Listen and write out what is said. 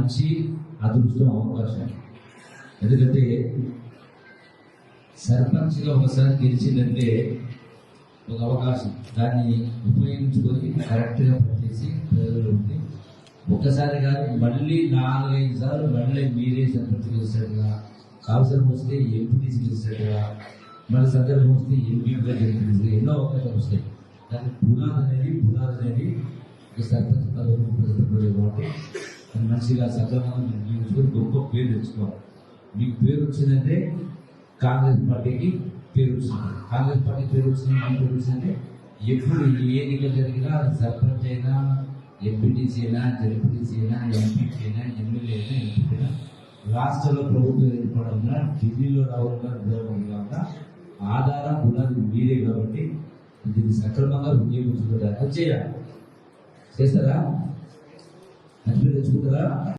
మంచి అదృష్టం, అవకాశం. ఎందుకంటే సర్పంచ్గా ఒకసారి గెలిచిందంటే ఒక అవకాశం, దాన్ని ఉపయోగించుకొని కరెక్ట్గా పనిచేసి ప్రజలు ఉండి ఒక్కసారి కాదు మళ్ళీ 4-5 సార్లు మళ్ళీ మీరే సర్పంచ్ గెలిచినట్టుగా, అవసరం వస్తే ఎంపీటీసీ గెలిచినట్టుగా, మళ్ళీ సందర్భం వస్తే ఎంపీగా గెలిచినట్టుగా ఎన్నో అవకాశాలు వస్తాయి. దానికి పునాది అనేది ఒక సర్పంచ్ పదవులు ప్రజలు కాబట్టి అది మంచిగా సక్రమంగా నిర్ణయించుకొని గొప్ప పేరు తెచ్చుకోవాలి. మీకు పేరు వచ్చిందంటే కాంగ్రెస్ పార్టీకి పేరు వచ్చింది. కాంగ్రెస్ పార్టీ పేరు వచ్చింది, మన పేరు వచ్చిందంటే ఎప్పుడు ఏ ఎన్నిక జరిగినా సర్పంచ్ అయినా, ఎంపీటీసీ అయినా, జడ్పీటీసీ అయినా, ఎంపీపీ అయినా, ఎమ్మెల్యే అయినా, ఎంపీ అయినా, రాష్ట్రంలో ప్రభుత్వం ఏర్పడాలన్నా, ఢిల్లీలో రావాలన్నా ఆధారం పునాది మీరే. కాబట్టి దీన్ని సక్రమంగా వినియోగించుకుంటారా? చేయాలి. చేస్తారా? మంచి తెచ్చుకుంటారా?